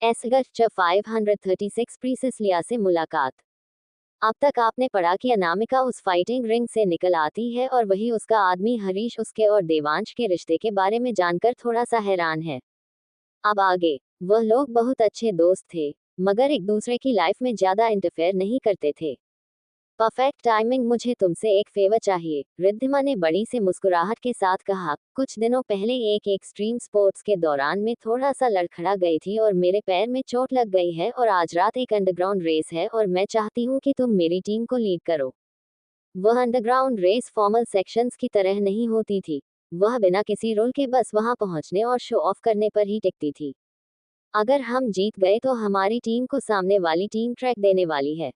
एसगच 536 precis लिया से मुलाकात। अब तक आपने पढ़ा कि अनामिका उस फाइटिंग रिंग से निकल आती है और वही उसका आदमी हरीश उसके और देवांश के रिश्ते के बारे में जानकर थोड़ा सा हैरान है। अब आगे, वह लोग बहुत अच्छे दोस्त थे, मगर एक दूसरे की लाइफ में ज्यादा इंटरफेयर नहीं करते थे। परफेक्ट टाइमिंग, मुझे तुमसे एक फेवर चाहिए, रिद्धिमा ने बड़ी से मुस्कुराहट के साथ कहा। कुछ दिनों पहले एक एक्सट्रीम स्पोर्ट्स के दौरान मैं थोड़ा सा लड़खड़ा गई थी और मेरे पैर में चोट लग गई है और आज रात एक अंडरग्राउंड रेस है और मैं चाहती हूँ कि तुम मेरी टीम को लीड करो। वह अंडरग्राउंड रेस फॉर्मल सेक्शंस की तरह नहीं होती थी। वह बिना किसी रूल के बस वहां पहुंचने और शो ऑफ करने पर ही टिकती थी। अगर हम जीत गए तो हमारी टीम को सामने वाली टीम ट्रैक देने वाली है।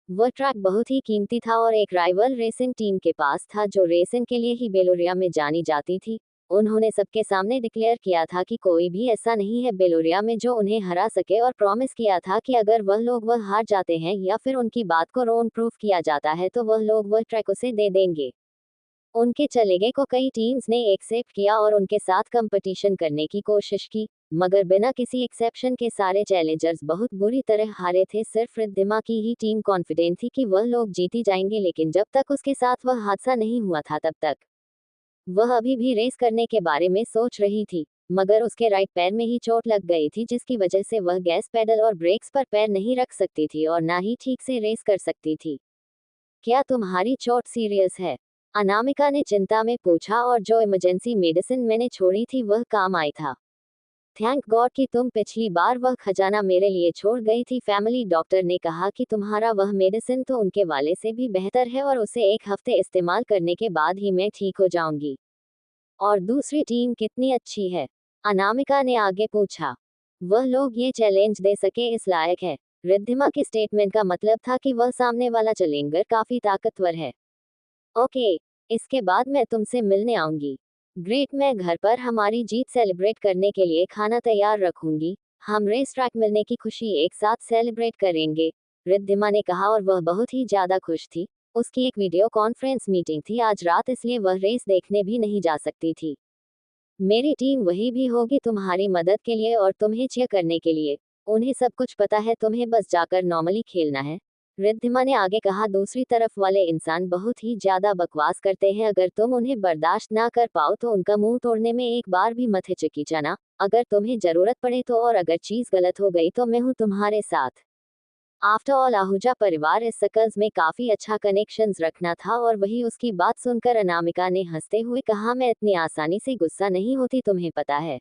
वह ट्रैक बहुत ही कीमती था और एक राइवल रेसिंग टीम के पास था जो रेसिंग के लिए ही बेलोरिया में जानी जाती थी। उन्होंने सबके सामने डिक्लेयर किया था कि कोई भी ऐसा नहीं है बेलोरिया में जो उन्हें हरा सके और प्रॉमिस किया था कि अगर वह लोग वह हार जाते हैं या फिर उनकी बात को रोन प्रूफ किया जाता है तो वह लोग वह ट्रैक उसे दे देंगे। उनके चले गए को कई टीम्स ने एक्सेप्ट किया और उनके साथ कंपटीशन करने की कोशिश की, मगर बिना किसी एक्सेप्शन के सारे चैलेंजर्स बहुत बुरी तरह हारे थे। सिर्फ रिद्धिमा की ही टीम कॉन्फिडेंट थी कि वह लोग जीती जाएंगे, लेकिन जब तक उसके साथ वह हादसा नहीं हुआ था तब तक वह अभी भी रेस करने के बारे में सोच रही थी। मगर उसके राइट पैर में ही चोट लग गई थी जिसकी वजह से वह गैस पेडल और ब्रेक्स पर पैर नहीं रख सकती थी और ना ही ठीक से रेस कर सकती थी। क्या तुम्हारी चोट सीरियस है? अनामिका ने चिंता में पूछा, और जो इमरजेंसी मेडिसिन मैंने छोड़ी थी वह काम आई था। थैंक गॉड कि तुम पिछली बार वह खजाना मेरे लिए छोड़ गई थी। फैमिली डॉक्टर ने कहा कि तुम्हारा वह मेडिसिन तो उनके वाले से भी बेहतर है और उसे एक हफ्ते इस्तेमाल करने के बाद ही मैं ठीक हो जाऊंगी। और दूसरी टीम कितनी अच्छी है? अनामिका ने आगे पूछा। वह लोग ये चैलेंज दे सके इस लायक है। रिद्धिमा के स्टेटमेंट का मतलब था कि वह सामने वाला चैलेंजर काफी ताकतवर है। ओके, इसके बाद मैं तुमसे मिलने आऊंगी। ग्रेट, मैं घर पर हमारी जीत सेलिब्रेट करने के लिए खाना तैयार रखूंगी। हम रेस ट्रैक मिलने की खुशी एक साथ सेलिब्रेट करेंगे, रिद्धिमा ने कहा और वह बहुत ही ज्यादा खुश थी। उसकी एक वीडियो कॉन्फ्रेंस मीटिंग थी आज रात, इसलिए वह रेस देखने भी नहीं जा सकती थी। मेरी टीम वही भी होगी तुम्हारी मदद के लिए और तुम्हें चीयर करने के लिए। उन्हें सब कुछ पता है, तुम्हें बस जाकर नॉर्मली खेलना है, रिद्धिमा ने आगे कहा। दूसरी तरफ वाले इंसान बहुत ही ज्यादा बकवास करते हैं, अगर तुम उन्हें बर्दाश्त ना कर पाओ तो उनका मुंह तोड़ने में एक बार भी मत हिचकिचाना। अगर तुम्हें जरूरत पड़े तो, और अगर चीज गलत हो गई तो मैं हूं तुम्हारे साथ। आफ्टर ऑल आहूजा परिवार इस सर्कल्स में काफी अच्छा कनेक्शंस रखना था और वही उसकी बात सुनकर अनामिका ने हंसते हुए कहा, मैं इतनी आसानी से गुस्सा नहीं होती, तुम्हें पता है।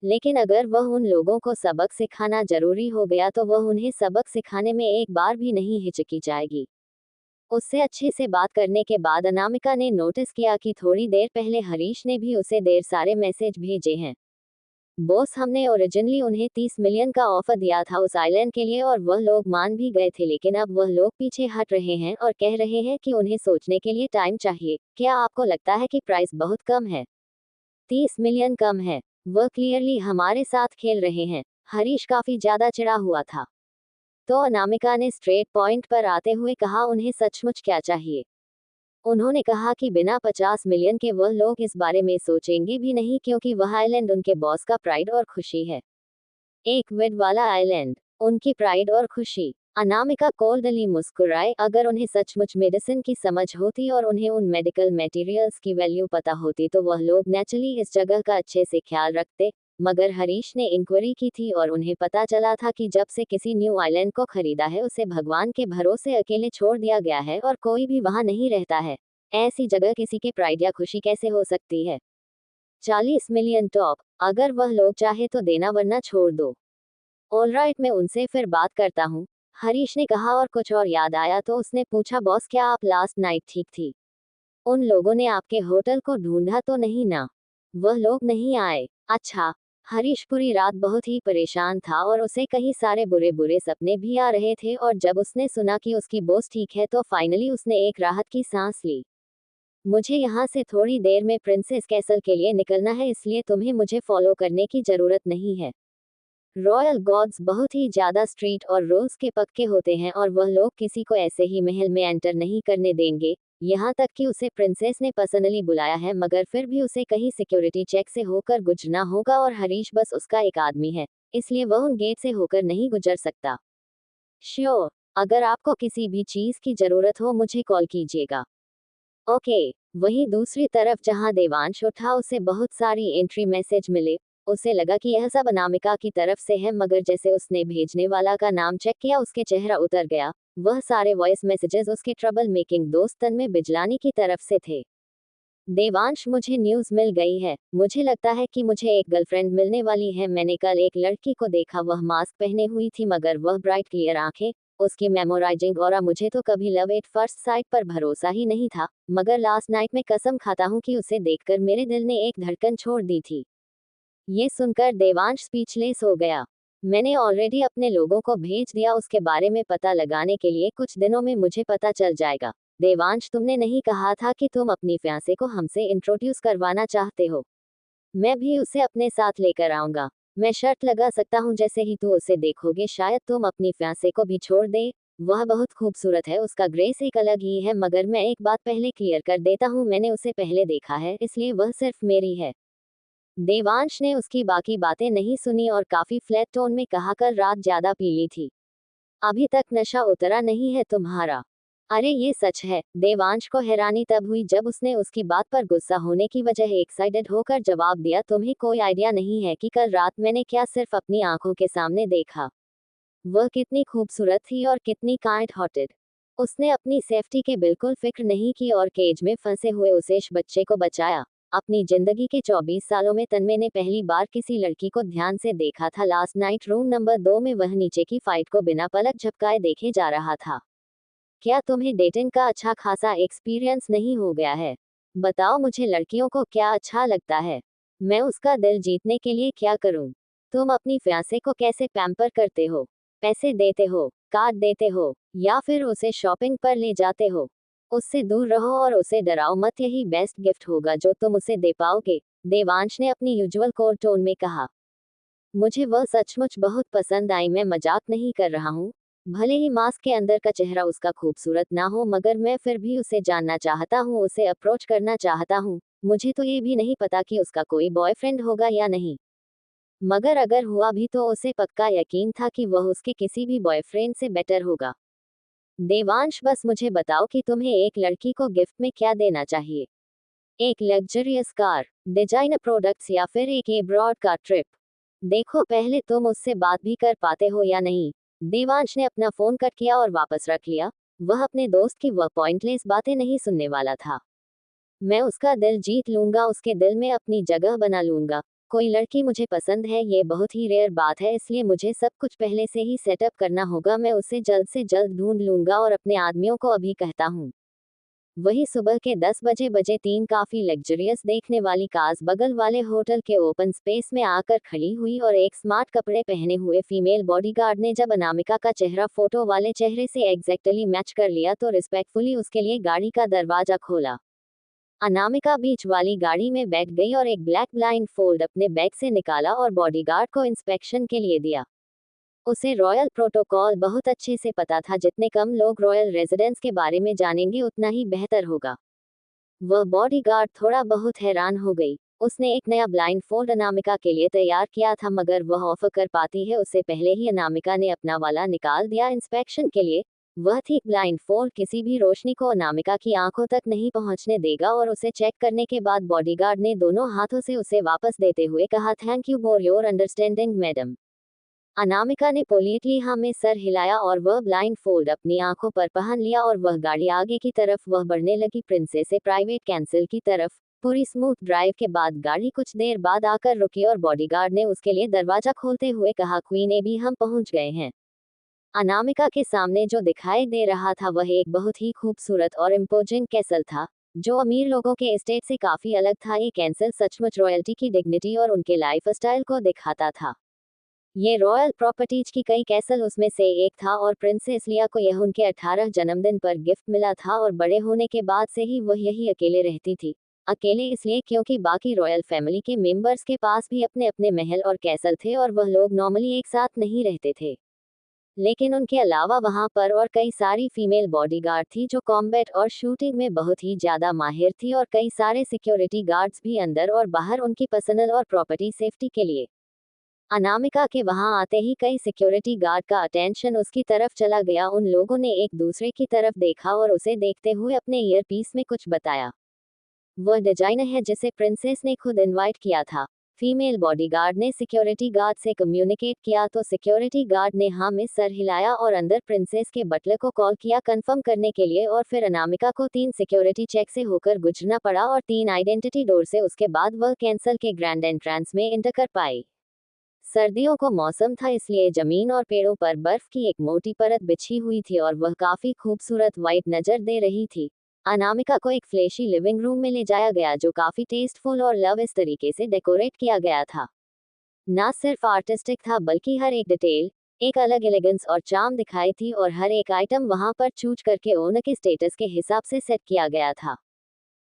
लेकिन अगर वह उन लोगों को सबक सिखाना जरूरी हो गया तो वह उन्हें सबक सिखाने में एक बार भी नहीं हिचकिचाएगी। उससे अच्छे से बात करने के बाद अनामिका ने नोटिस किया कि थोड़ी देर पहले हरीश ने भी उसे ढेर सारे मैसेज भेजे हैं। बॉस, हमने ओरिजिनली उन्हें 30 मिलियन का ऑफर दिया था उस आइलैंड के लिए और वह लोग मान भी गए थे, लेकिन अब वह लोग पीछे हट रहे हैं और कह रहे हैं कि उन्हें सोचने के लिए टाइम चाहिए। क्या आपको लगता है कि प्राइस बहुत कम है? 30 मिलियन कम है? वह क्लियरली हमारे साथ खेल रहे हैं। हरीश काफी ज्यादा चिढ़ा हुआ था। तो अनामिका ने स्ट्रेट पॉइंट पर आते हुए कहा, उन्हें सचमुच क्या चाहिए? उन्होंने कहा कि बिना 50 मिलियन के वह लोग इस बारे में सोचेंगे भी नहीं, क्योंकि वह आइलैंड उनके बॉस का प्राइड और खुशी है। एक विड वाला आइलैंड, उनकी प्राइड और खुशी। अनामिका कोल्डली मुस्कुराए। अगर उन्हें सचमुच मेडिसिन की समझ होती और उन्हें उन मेडिकल मटेरियल्स की वैल्यू पता होती तो वह लोग नेचुरली इस जगह का अच्छे से ख्याल रखते। मगर हरीश ने इंक्वायरी की थी और उन्हें पता चला था कि जब से किसी न्यू आइलैंड को खरीदा है उसे भगवान के भरोसे अकेले छोड़ दिया गया है और कोई भी वहां नहीं रहता है। ऐसी जगह किसी के प्राइड या खुशी कैसे हो सकती है? 40 मिलियन टॉप। अगर वह लोग चाहे तो देना, वरना छोड़ दो। ऑलराइट, मैं उनसे फिर बात करता हूँ, हरीश ने कहा और कुछ और याद आया तो उसने पूछा, बॉस क्या आप लास्ट नाइट ठीक थी? उन लोगों ने आपके होटल को ढूंढा तो नहीं ना? वह लोग नहीं आए? अच्छा। हरीश पूरी रात बहुत ही परेशान था और उसे कई सारे बुरे बुरे सपने भी आ रहे थे, और जब उसने सुना कि उसकी बॉस ठीक है तो फाइनली उसने एक राहत की सांस ली। मुझे यहाँ से थोड़ी देर में प्रिंसेस कैसल के लिए निकलना है, इसलिए तुम्हें मुझे फॉलो करने की जरूरत नहीं है। रॉयल गॉड्स बहुत ही ज्यादा स्ट्रीट और रूल्स के पक्के होते हैं और वह लोग किसी को ऐसे ही महल में एंटर नहीं करने देंगे। यहाँ तक कि उसे प्रिंसेस ने पर्सनली बुलाया है, मगर फिर भी उसे कहीं सिक्योरिटी चेक से होकर गुजरना होगा और हरीश बस उसका एक आदमी है। इसलिए वह उन गेट से होकर नहीं गुजर सकता। श्योर, अगर आपको किसी भी चीज की जरूरत हो मुझे कॉल कीजिएगा। ओके। वहीं दूसरी तरफ जहां देवांश उठा उसे बहुत सारी एंट्री मैसेज मिले। उसे लगा कि यह सब अनामिका की तरफ से है, मगर जैसे उसने भेजने वाला का नाम चेक किया उसके चेहरा उतर गया। वह सारे वॉइस मैसेजेस उसके ट्रबल मेकिंग दोस्त तन्मय बिजलानी की तरफ से थे। देवांश, मुझे न्यूज़ मिल गई है। मुझे लगता है कि मुझे एक गर्लफ्रेंड मिलने वाली है। मैंने कल एक लड़की को देखा, वह मास्क पहने हुई थी मगर वह ब्राइट क्लियर आंखें, उसकी मेमोराइजिंग ऑरा, मुझे तो कभी लव एट फर्स्ट साइट पर भरोसा ही नहीं था, मगर लास्ट नाइट में कसम खाता हूँ कि उसे देखकर मेरे दिल ने एक धड़कन छोड़ दी थी। ये सुनकर देवांश स्पीचलेस हो गया। मैंने ऑलरेडी अपने लोगों को भेज दिया उसके बारे में पता लगाने के लिए, कुछ दिनों में मुझे पता चल जाएगा। देवांश, तुमने नहीं कहा था कि तुम अपनी फियांसे को हमसे इंट्रोड्यूस करवाना चाहते हो? मैं भी उसे अपने साथ लेकर आऊंगा। मैं शर्त लगा सकता हूँ जैसे ही तू उसे देखोगे शायद तुम अपनी फियांसे को भी छोड़ दे। वह बहुत खूबसूरत है, उसका ग्रेस एक अलग ही है, मगर मैं एक बात पहले क्लियर कर देता हूँ, मैंने उसे पहले देखा है, इसलिए वह सिर्फ मेरी है। देवांश ने उसकी बाकी बातें नहीं सुनी और काफी फ्लैट टोन में कहा, कल रात ज्यादा पी ली थी। अभी तक नशा उतरा नहीं है तुम्हारा? अरे ये सच है। देवांश को हैरानी तब हुई जब उसने उसकी बात पर गुस्सा होने की वजह एक्साइटेड होकर जवाब दिया, तुम्हें कोई आइडिया नहीं है कि कल रात मैंने क्या सिर्फ अपनी आंखों के सामने देखा। वह कितनी खूबसूरत थी और कितनी काइंड हार्टेड। उसने अपनी सेफ्टी के बिल्कुल फिक्र नहीं की और केज में फंसे हुए उसे बच्चे को बचाया। अपनी जिंदगी के 24 सालों में तन्मय ने पहली बार किसी लड़की को ध्यान से देखा था। लास्ट नाइट रूम नंबर 2 में वह नीचे की फाइट को बिना पलक झपकाए देखे जा रहा था। क्या तुम्हें डेटिंग का अच्छा खासा एक्सपीरियंस नहीं हो गया है? बताओ मुझे लड़कियों को क्या अच्छा लगता है। मैं उसका दिल जीतने के लिए क्या करूं? तुम अपनी फियांसे को कैसे पैम्पर करते हो? पैसे देते हो, कार्ड देते हो, या फिर उसे शॉपिंग पर ले जाते हो? उससे दूर रहो और उसे डराओ मत, यही बेस्ट गिफ्ट होगा जो तुम उसे दे पाओगे। देवांश ने अपनी यूजुअल कोल्ड टोन में कहा। मुझे वह सचमुच बहुत पसंद आई, मैं मजाक नहीं कर रहा हूँ। भले ही मास्क के अंदर का चेहरा उसका खूबसूरत ना हो, मगर मैं फिर भी उसे जानना चाहता हूँ, उसे अप्रोच करना चाहता हूँ। मुझे तो ये भी नहीं पता कि उसका कोई बॉयफ्रेंड होगा या नहीं, मगर अगर हुआ भी तो उसे पक्का यकीन था कि वह उसके किसी भी बॉयफ्रेंड से बेटर होगा। देवांश, बस मुझे बताओ कि तुम्हें एक लड़की को गिफ्ट में क्या देना चाहिए? एक लग्जरियस कार, डिजाइनर प्रोडक्ट्स, या फिर एक एब्रॉड का ट्रिप? देखो, पहले तुम उससे बात भी कर पाते हो या नहीं? देवांश ने अपना फोन कट किया और वापस रख लिया। वह अपने दोस्त की वह पॉइंटलेस बातें नहीं सुनने वाला था। मैं उसका दिल जीत लूंगा, उसके दिल में अपनी जगह बना लूंगा। कोई लड़की मुझे पसंद है, ये बहुत ही रेयर बात है, इसलिए मुझे सब कुछ पहले से ही सेटअप करना होगा। मैं उसे जल्द से जल्द ढूंढ लूंगा और अपने आदमियों को अभी कहता हूँ। वही सुबह के 10 बजे 3 काफी लग्जरियस देखने वाली कार्स बगल वाले होटल के ओपन स्पेस में आकर खड़ी हुई और एक स्मार्ट कपड़े पहने हुए फीमेल बॉडीगार्ड ने जब अनामिका का चेहरा फोटो वाले चेहरे से एग्जैक्टली मैच कर लिया तो रिस्पेक्टफुली उसके लिए गाड़ी का दरवाजा खोला। अनामिका बीच वाली गाड़ी में बैठ गई और एक ब्लैक ब्लाइंड फोल्ड अपने बैग से निकाला और बॉडीगार्ड को इंस्पेक्शन के लिए दिया। उसे रॉयल प्रोटोकॉल बहुत अच्छे से पता था, जितने कम लोग रॉयल रेजिडेंस के बारे में जानेंगे उतना ही बेहतर होगा। वह बॉडीगार्ड थोड़ा बहुत हैरान हो गई। उसने एक नया ब्लाइंड फोल्ड अनामिका के लिए तैयार किया था, मगर वह ऑफर कर पाती है उससे पहले ही अनामिका ने अपना वाला निकाल दिया इंस्पेक्शन के लिए। वह थी ब्लाइंड फोल्ड किसी भी रोशनी को अनामिका की आंखों तक नहीं पहुंचने देगा और उसे चेक करने के बाद बॉडीगार्ड ने दोनों हाथों से उसे वापस देते हुए कहा, thank you for your understanding madam. Anamika ने पोलिटली हाँ में सर हिलाया और वह ब्लाइंड फोल्ड अपनी आंखों पर पहन लिया और वह गाड़ी आगे की तरफ वह बढ़ने लगी, प्रिंसेस से प्राइवेट कैंसिल की तरफ। पूरी स्मूथ ड्राइव के बाद गाड़ी कुछ देर बाद आकर रुकी और बॉडीगार्ड ने उसके लिए दरवाजा खोलते हुए कहा, क्वीन एबी, हम पहुंच गए हैं। अनामिका के सामने जो दिखाई दे रहा था वह एक बहुत ही खूबसूरत और इम्पोजिंग कैसल था, जो अमीर लोगों के एस्टेट से काफी अलग था। ये कैंसल सचमुच रॉयल्टी की डिग्निटी और उनके लाइफ स्टाइल को दिखाता था। ये रॉयल प्रॉपर्टीज की कई कैसल उसमें से एक था और प्रिंसेस लिया को यह उनके 18 जन्मदिन पर गिफ्ट मिला था और बड़े होने के बाद से ही वह यही अकेले रहती थी। अकेले इसलिए क्योंकि बाकी रॉयल फैमिली के मेंबर्स के पास भी अपने अपने महल और कैसल थे और वह लोग नॉर्मली एक साथ नहीं रहते थे। लेकिन उनके अलावा वहां पर और कई सारी फीमेल बॉडीगार्ड थी जो कॉम्बैट और शूटिंग में बहुत ही ज्यादा माहिर थी और कई सारे सिक्योरिटी गार्ड्स भी अंदर और बाहर उनकी पर्सनल और प्रॉपर्टी सेफ्टी के लिए। अनामिका के वहां आते ही कई सिक्योरिटी गार्ड का अटेंशन उसकी तरफ चला गया। उन लोगों ने एक दूसरे की तरफ देखा और उसे देखते हुए अपने ईयरपीस में कुछ बताया। वह डिजाइनर है जिसे प्रिंसेस ने खुद इनवाइट किया था। फीमेल बॉडीगार्ड ने सिक्योरिटी गार्ड से कम्युनिकेट किया तो सिक्योरिटी गार्ड ने हाँ में सर हिलाया और अंदर प्रिंसेस के बटलर को कॉल किया कंफर्म करने के लिए। और फिर अनामिका को 3 सिक्योरिटी चेक से होकर गुजरना पड़ा और 3 आइडेंटिटी डोर से। उसके बाद वह कैंसल के ग्रैंड एंट्रेंस में एंटर कर पाई। सर्दियों को मौसम था इसलिए जमीन और पेड़ों पर बर्फ की एक मोटी परत बिछी हुई थी और वह काफी खूबसूरत वाइट नजर दे रही थी। अनामिका को एक फ्लैशी लिविंग रूम में ले जाया गया जो काफी टेस्टफुल और लव इस तरीके से डेकोरेट किया गया था। ना सिर्फ आर्टिस्टिक था बल्कि हर एक डिटेल एक अलग एलिगेंस और चार्म दिखाई थी और हर एक आइटम वहां पर चूज करके ओनर के स्टेटस के हिसाब से सेट किया गया था।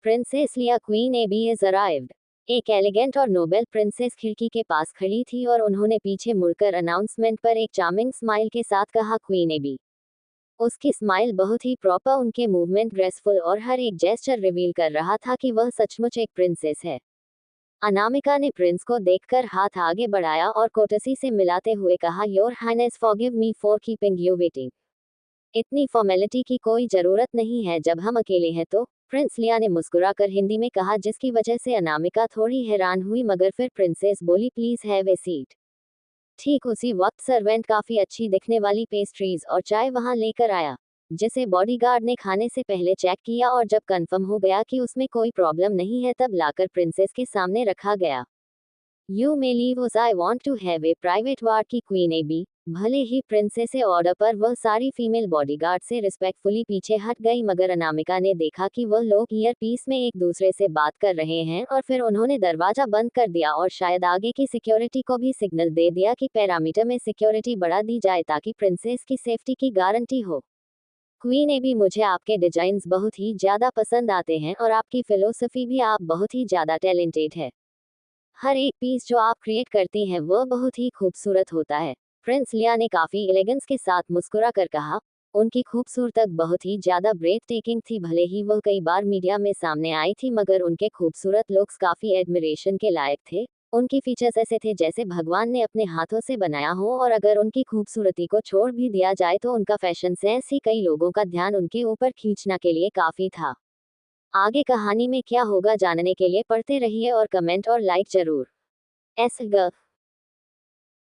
प्रिंसेस लिया क्वीन एबी इज अराइव्ड। एक एलिगेंट और नोबेल प्रिंसेस खिड़की के पास खड़ी थी और उन्होंने पीछे मुड़कर अनाउंसमेंट पर एक चार्मिंग स्माइल के साथ कहा क्वीन एबी। उसकी स्माइल बहुत ही प्रॉपर, उनके मूवमेंट ग्रेसफुल और हर एक जेस्चर रिवील कर रहा था कि वह सचमुच एक प्रिंसेस है। अनामिका ने प्रिंस को देखकर हाथ आगे बढ़ाया और कोटसी से मिलाते हुए कहा your highness forgive me for keeping you waiting. इतनी फॉर्मेलिटी की कोई जरूरत नहीं है जब हम अकेले हैं तो। प्रिंस लिया ने मुस्कुराकर हिंदी में कहा जिसकी वजह से अनामिका थोड़ी हैरान हुई मगर फिर प्रिंसेस बोली प्लीज हैव ए सीट। ठीक उसी वक्त सर्वेंट काफी अच्छी दिखने वाली पेस्ट्रीज और चाय वहां लेकर आया जिसे बॉडीगार्ड ने खाने से पहले चेक किया और जब कंफर्म हो गया कि उसमें कोई प्रॉब्लम नहीं है तब लाकर प्रिंसेस के सामने रखा गया। You may leave us I want to have a private ward की क्वीन एबी। भले ही प्रिंसेस के ऑर्डर पर वह सारी फीमेल बॉडीगार्ड से रिस्पेक्टफुली पीछे हट गई मगर अनामिका ने देखा कि वह लोग ईयरपीस में एक दूसरे से बात कर रहे हैं और फिर उन्होंने दरवाजा बंद कर दिया और शायद आगे की सिक्योरिटी को भी सिग्नल दे दिया कि पैरामीटर में सिक्योरिटी बढ़ा दी जाए ताकि प्रिंसेस की सेफ्टी की गारंटी हो। क्वीन एबी मुझे आपके डिजाइन्स बहुत ही ज्यादा पसंद आते हैं और आपकी फिलोसफी भी, आप बहुत ही ज्यादा टैलेंटेड है। हर एक पीस जो आप क्रिएट करती हैं वह बहुत ही खूबसूरत होता है। प्रिंस लिया ने काफी एलिगेंस के साथ मुस्कुरा कर कहा। उनकी खूबसूरत बहुत ही ज्यादा ब्रेथ टेकिंग थी। भले ही वह कई बार मीडिया में सामने आई थी मगर उनके खूबसूरत लुक्स काफी एडमिरेशन के लायक थे। उनकी फीचर्स ऐसे थे जैसे भगवान ने अपने हाथों से बनाया हो और अगर उनकी खूबसूरती को छोड़ भी दिया जाए तो उनका फैशन सेंस ही कई लोगों का ध्यान उनके ऊपर खींचना के लिए काफी था। आगे कहानी में क्या होगा जानने के लिए पढ़ते रहिए और कमेंट और लाइक जरूर। एस ग